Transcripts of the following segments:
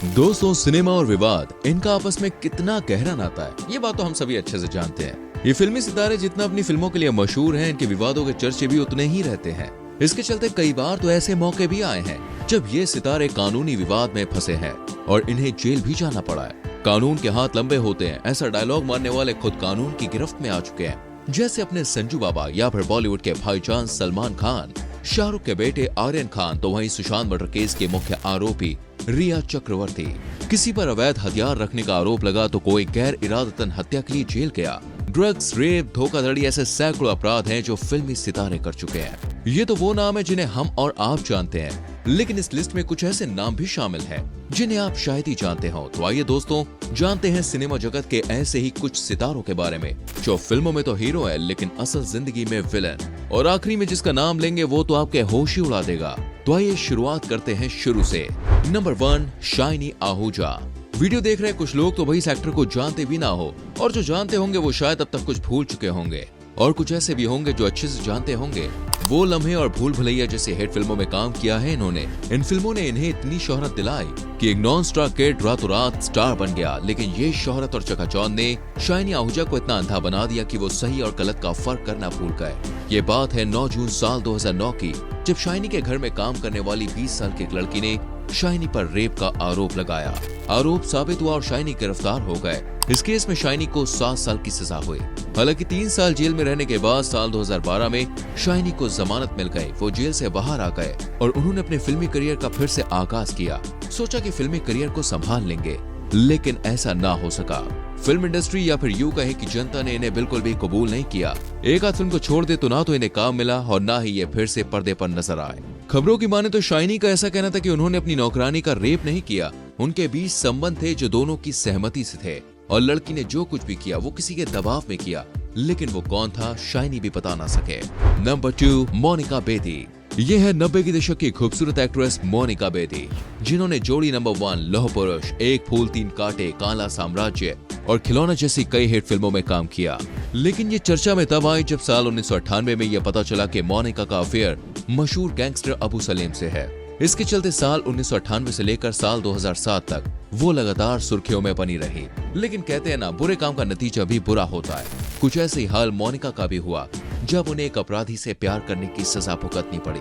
दोस्तों, सिनेमा और विवाद, इनका आपस में कितना गहरा नाता है, ये बात तो हम सभी अच्छे से जानते हैं। ये फिल्मी सितारे जितना अपनी फिल्मों के लिए मशहूर हैं, इनके विवादों के चर्चे भी उतने ही रहते हैं। इसके चलते कई बार तो ऐसे मौके भी आए हैं जब ये सितारे कानूनी विवाद में फंसे हैं और इन्हें जेल भी जाना पड़ा है। कानून के हाथ लंबे होते हैं, ऐसा डायलॉग मारने वाले खुद कानून की गिरफ्त में आ चुके हैं, जैसे अपने संजू बाबा या फिर बॉलीवुड के भाईजान सलमान खान, शाहरुख के बेटे आर्यन खान, तो वहीं सुशांत मर्डर केस के मुख्य आरोपी रिया चक्रवर्ती। किसी पर अवैध हथियार रखने का आरोप लगा तो कोई गैर इरादतन हत्या के लिए जेल गया। ड्रग्स, रेप, धोखाधड़ी ऐसे सैकड़ों अपराध हैं जो फिल्मी सितारे कर चुके हैं। ये तो वो नाम है जिन्हें हम और आप जानते हैं, लेकिन इस लिस्ट में कुछ ऐसे नाम भी शामिल हैं जिन्हें आप शायद ही जानते हो। तो आइए दोस्तों, जानते हैं सिनेमा जगत के ऐसे ही कुछ सितारों के बारे में जो फिल्मों में तो हीरो है लेकिन असल जिंदगी में विलन। और आखिरी में जिसका नाम लेंगे वो तो आपके होश ही उड़ा देगा। तो आइए शुरुआत करते हैं शुरू से। Number 1, shiny Ahuja. वीडियो देख रहे कुछ लोग तो भाई इस एक्टर को जानते भी ना हो, और जो जानते होंगे वो शायद अब तक कुछ भूल चुके होंगे, और कुछ ऐसे भी होंगे जो अच्छे से जानते होंगे। वो लम्हे और भूल भुलैया जैसे हिट फिल्मों में काम किया है इन्होंने। इन फिल्मों ने इन्हें इतनी शोहरत दिलाई कि एक नॉन स्टार किड रातों रात स्टार बन गया। लेकिन ये शोहरत और चकाचौंध ने शाइनी आहूजा को इतना अंधा बना दिया कि वो सही और गलत का फर्क करना भूल गए। ये बात है 9 जून साल 2009 की, जब शाइनी के घर में काम करने वाली 20 साल की एक लड़की ने शाइनी पर रेप का आरोप लगाया। आरोप साबित हुआ और शाइनी गिरफ्तार हो गए। इस केस में शाइनी को 7 साल की सजा हुई। हालांकि 3 साल जेल में रहने के बाद साल 2012 में शाइनी को जमानत मिल गई। वो जेल से बाहर आ गए और उन्होंने अपने फिल्मी करियर का फिर से आगाज किया। सोचा कि फिल्मी करियर को संभाल लेंगे, लेकिन ऐसा ना हो सका। फिल्म इंडस्ट्री या फिर यूं कहे कि जनता ने इन्हें बिल्कुल भी कबूल नहीं किया। एक आध फिल्म को छोड़ दे तो ना तो इन्हें काम मिला और ना ही ये फिर से पर्दे पर नजर आए। खबरों की माने तो शाइनी का ऐसा कहना था कि उन्होंने अपनी नौकरानी का रेप नहीं किया, उनके बीच संबंध थे जो दोनों की सहमति से थे, और लड़की ने जो कुछ भी किया वो किसी के दबाव में किया। लेकिन वो कौन था शाइनी भी बता ना सके। नंबर 2, मोनिका बेदी। ये है 90 के दशक की खूबसूरत एक्ट्रेस मोनिका बेदी, जिन्होंने जोड़ी नंबर 1, लौह पुरुष, एक फूल तीन कांटे, काला साम्राज्य और खिलौना जैसी कई हिट फिल्मों में काम किया। लेकिन ये चर्चा में तब आई जब साल 1998 में यह पता चला कि मोनिका का अफेयर मशहूर गैंगस्टर अबू सलेम से है। इसके चलते साल 1998 से लेकर साल 2007 तक वो लगातार सुर्खियों में बनी रही। लेकिन कहते हैं ना, बुरे काम का नतीजा भी बुरा होता है। कुछ ऐसे ही हाल मोनिका का भी हुआ जब उन्हें एक अपराधी से प्यार करने की सजा भुगतनी पड़ी।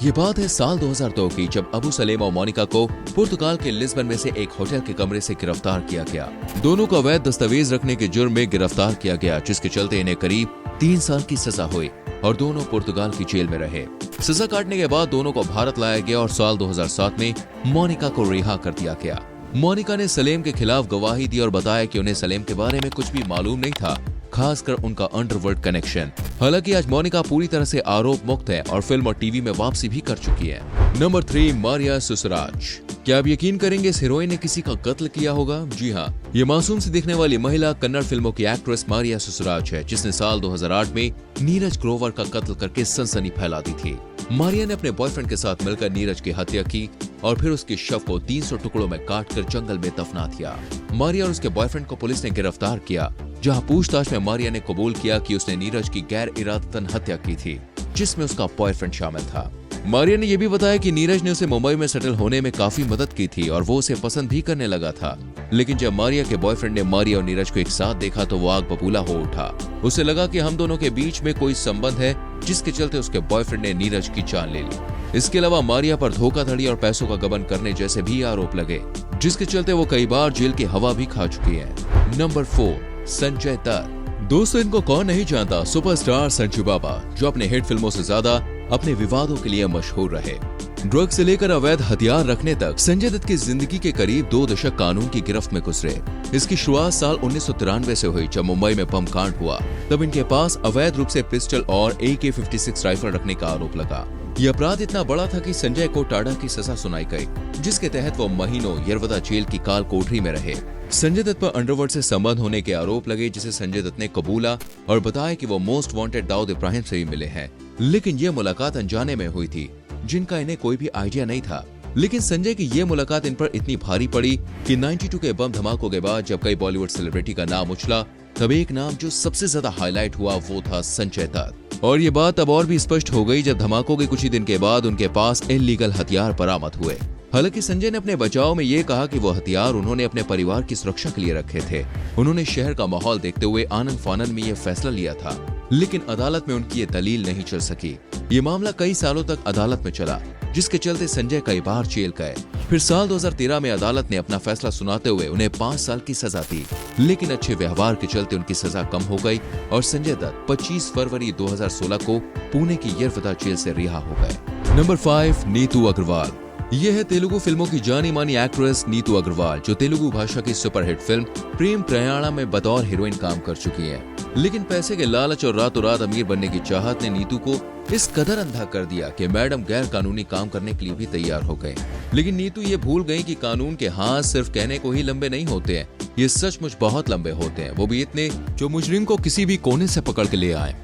ये बात है साल 2002 की, जब अबू सलेम और मोनिका को पुर्तगाल के लिस्बन में से एक होटल के कमरे से गिरफ्तार किया गया। दोनों को अवैध दस्तावेज रखने के जुर्म में गिरफ्तार किया गया, जिसके चलते इन्हें करीब 3 साल की सजा हुई और दोनों पुर्तगाल की जेल में रहे। सजा काटने के बाद दोनों को भारत लाया गया और साल 2007 में मोनिका को रिहा कर दिया गया। मोनिका ने सलेम के खिलाफ गवाही दी और बताया कि उन्हें सलेम के बारे में कुछ भी मालूम नहीं था, खासकर उनका अंडरवर्ल्ड कनेक्शन। हालांकि आज मोनिका पूरी तरह से आरोप मुक्त है और फिल्म और टीवी में वापसी भी कर चुकी है। नंबर 3, मारिया सुसराज। क्या आप यकीन करेंगे इस हीरोइन ने किसी का कत्ल किया होगा? जी हाँ, ये मासूम सी दिखने वाली महिला कन्नड़ फिल्मों की एक्ट्रेस मारिया सुसराज है, जिसने साल 2008 में नीरज ग्रोवर का कत्ल करके सनसनी फैला दी थी। मारिया ने अपने बॉयफ्रेंड के साथ मिलकर नीरज की हत्या की और फिर उसके शव को 300 टुकड़ों में काटकर जंगल में दफना दिया। मारिया और उसके बॉयफ्रेंड को पुलिस ने गिरफ्तार किया, जहां पूछताछ में मारिया ने कबूल किया कि उसने नीरज की गैर इरादतन हत्या की थी, जिसमें उसका बॉयफ्रेंड शामिल था। मारिया ने यह भी बताया कि नीरज ने उसे मुंबई में सेटल होने में काफी मदद की थी और वो उसे पसंद भी करने लगा था। लेकिन जब मारिया के बॉयफ्रेंड ने मारिया और नीरज को एक साथ देखा तो वो आग बबूला हो उठा। उसे लगा कि हम दोनों के बीच में कोई संबंध है, जिसके चलते उसके बॉयफ्रेंड ने नीरज की जान ले ली। इसके अलावा मारिया पर धोखाधड़ी और पैसों का गबन करने जैसे भी आरोप लगे, जिसके चलते वो कई बार जेल की हवा भी खा चुकी है। नंबर 4, संजय दत्त। दोस्तों, इनको कौन नहीं जानता, सुपरस्टार संजू बाबा, जो अपने हिट फिल्मों से ज्यादा अपने विवादों के लिए मशहूर रहे। ड्रग्स से लेकर अवैध हथियार रखने तक संजय दत्त की जिंदगी के करीब 2 दशक कानून की गिरफ्त में गुजरे। इसकी शुरुआत साल 1993 से हुई, जब मुंबई में बम कांड हुआ। तब इनके पास अवैध रूप से पिस्टल और AK-56 राइफल रखने का आरोप लगा। ये अपराध इतना बड़ा था कि संजय को टाडा की सजा सुनाई गई, जिसके तहत वो महीनों यरवदा जेल की काल कोठरी में रहे। संजय दत्त पर अंडरवर्ल्ड से संबंध होने के आरोप लगे, जिसे संजय दत्त ने कबूला और बताया कि वो मोस्ट वांटेड दाऊद इब्राहिम से भी मिले हैं। लेकिन ये मुलाकात अनजाने में हुई थी, जिनका इन्हें कोई भी आइडिया नहीं था। लेकिन संजय की ये मुलाकात इन पर इतनी भारी पड़ी कि 92 के बम धमाकों के बाद जब कई बॉलीवुड सेलिब्रिटी का नाम उछला, तब एक नाम जो सबसे ज्यादा हाईलाइट हुआ वो था संजय दत्त। और ये बात अब और भी स्पष्ट हो गई जब धमाकों के कुछ ही दिन के बाद उनके पास इल्लीगल हथियार बरामद हुए। हालांकि संजय ने अपने बचाव में ये कहा कि वो हथियार उन्होंने अपने परिवार की सुरक्षा के लिए रखे थे। उन्होंने शहर का माहौल देखते हुए आनन फानन में ये फैसला लिया था, लेकिन अदालत में उनकी ये दलील नहीं चल सकी। ये मामला कई सालों तक अदालत में चला, जिसके चलते संजय कई बार जेल गए। फिर साल 2013 में अदालत ने अपना फैसला सुनाते हुए उन्हें 5 साल की सजा दी, लेकिन अच्छे व्यवहार के चलते उनकी सजा कम हो गई और संजय दत्त 25 फरवरी 2016 को पुणे की यरवदा जेल से रिहा हो गए। नंबर 5, नीतू अग्रवाल। यह है तेलुगु फिल्मों की जानी मानी एक्ट्रेस नीतू अग्रवाल, जो तेलुगु भाषा की सुपरहिट फिल्म प्रेम प्रयाणा में बतौर हीरोइन काम कर चुकी है। लेकिन पैसे के लालच और रातों रात अमीर बनने की चाहत ने नीतू को इस कदर अंधा कर दिया कि मैडम गैर कानूनी काम करने के लिए भी तैयार हो गए। लेकिन नीतू ये भूल गई कि कानून के हाथ सिर्फ कहने को ही लंबे नहीं होते हैं, ये सचमुच बहुत लंबे होते हैं, वो भी इतने जो मुजरिम को किसी भी कोने से पकड़ के ले आए।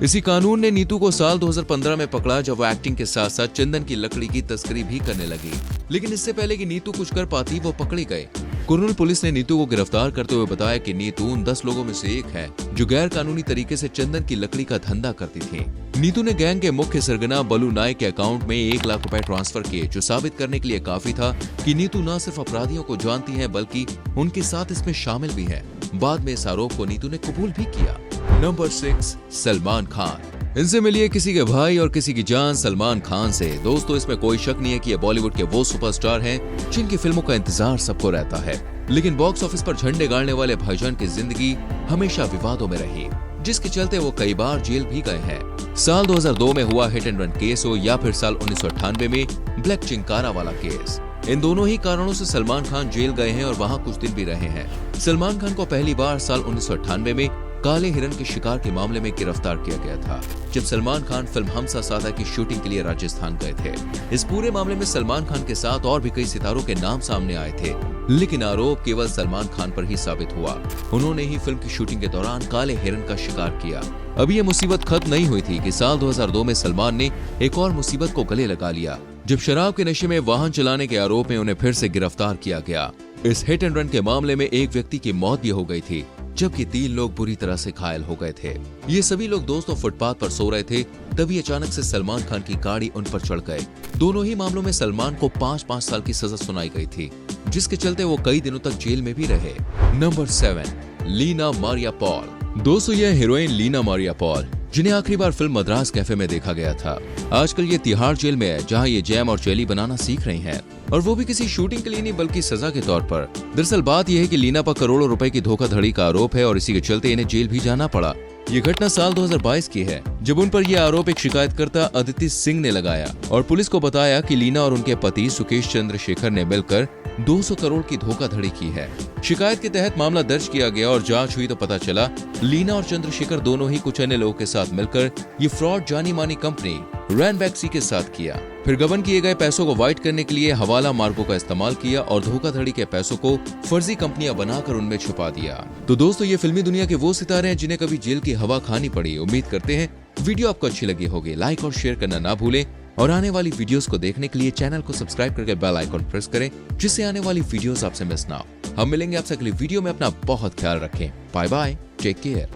इसी कानून ने नीतू को साल 2015 में पकड़ा, जब वो एक्टिंग के साथ साथ चंदन की लकड़ी की तस्करी भी करने लगी। लेकिन इससे पहले कि नीतू कुछ कर पाती, वो पकड़ी गए। कुर्नूल पुलिस ने नीतू को गिरफ्तार करते हुए बताया कि नीतू उन 10 लोगों में से एक है जो गैर कानूनी तरीके से चंदन की लकड़ी का धंधा करती थी। नीतू ने गैंग के मुख्य सरगना बलू नायक के अकाउंट में 1 लाख रुपए ट्रांसफर किए, जो साबित करने के लिए काफी था कि नीतू न सिर्फ अपराधियों को जानती है बल्कि उनके साथ इसमें शामिल भी है। बाद में इस आरोप को नीतू ने कबूल भी किया। नंबर 6, सलमान खान। इनसे मिलिए किसी के भाई और किसी की जान सलमान खान से। दोस्तों, इसमें कोई शक नहीं है कि ये बॉलीवुड के वो सुपरस्टार हैं जिनकी फिल्मों का इंतजार सबको रहता है। लेकिन बॉक्स ऑफिस पर झंडे गाड़ने वाले भाईजान की जिंदगी हमेशा विवादों में रही, जिसके चलते वो कई बार जेल भी गए हैं। साल 2002 में हुआ हिट एंड रन केस हो या फिर साल 1998 में ब्लैक चिंकारा वाला केस, इन दोनों ही कारणों से सलमान खान जेल गए हैं और वहां कुछ दिन भी रहे हैं। सलमान खान को पहली बार साल 1998 में काले हिरन के शिकार के मामले में गिरफ्तार किया गया था, जब सलमान खान फिल्म हमसा सादा की शूटिंग के लिए राजस्थान गए थे। इस पूरे मामले में सलमान खान के साथ और भी कई सितारों के नाम सामने आए थे, लेकिन आरोप केवल सलमान खान पर ही साबित हुआ। उन्होंने ही फिल्म की शूटिंग के दौरान काले हिरन का शिकार किया। अभी ये मुसीबत खत्म नहीं हुई थी कि साल 2002 में सलमान ने एक और मुसीबत को गले लगा लिया, जब शराब के नशे में वाहन चलाने के आरोप में उन्हें फिर से गिरफ्तार किया गया। इस हिट एंड रन के मामले में एक व्यक्ति की मौत भी हो गई थी, जबकि 3 लोग बुरी तरह से घायल हो गए थे। ये सभी लोग दोस्तों फुटपाथ पर सो रहे थे, तभी अचानक से सलमान खान की गाड़ी उन पर चढ़ गए। दोनों ही मामलों में सलमान को 5-5 साल की सजा सुनाई गई थी, जिसके चलते वो कई दिनों तक जेल में भी रहे। नंबर 7, लीना मारिया पॉल। दोस्तों, यह हीरोइन लीना मारिया पॉल, जिन्हें आखिरी बार फिल्म मद्रास कैफे में देखा गया था, आजकल ये तिहाड़ जेल में है, जहां ये जैम और जेली बनाना सीख रही हैं, और वो भी किसी शूटिंग के लिए नहीं बल्कि सजा के तौर पर। दरअसल बात यह है कि लीना पर करोड़ों रुपए की धोखाधड़ी का आरोप है और इसी के चलते इन्हें जेल भी जाना पड़ा। ये घटना साल 2022 की है, जब उन पर यह आरोप एक शिकायतकर्ता अदिति सिंह ने लगाया और पुलिस को बताया कि लीना और उनके पति सुकेश चंद्रशेखर ने मिलकर 200 करोड़ की धोखाधड़ी की है। शिकायत के तहत मामला दर्ज किया गया और जांच हुई तो पता चला लीना और चंद्रशेखर दोनों ही कुछ अन्य लोगों के साथ मिलकर ये फ्रॉड जानी मानी कंपनी रैनबैक्सी के साथ किया। फिर गबन किए गए पैसों को वाइट करने के लिए हवाला मार्गों का इस्तेमाल किया और धोखाधड़ी के पैसों को फर्जी कंपनियां बनाकर उनमें छुपा दिया। तो दोस्तों, ये फिल्मी दुनिया के वो सितारे हैं जिन्हें कभी जेल की हवा खानी पड़ी। उम्मीद करते हैं वीडियो आपको अच्छी लगी होगी। लाइक और शेयर करना ना भूलें और आने वाली वीडियोस को देखने के लिए चैनल को सब्सक्राइब करके बेल आइकॉन प्रेस करें, जिससे आने वाली वीडियोस आपसे मिस ना हो। हम मिलेंगे आपसे अगली वीडियो में। अपना बहुत ख्याल रखें। Bye bye, take care.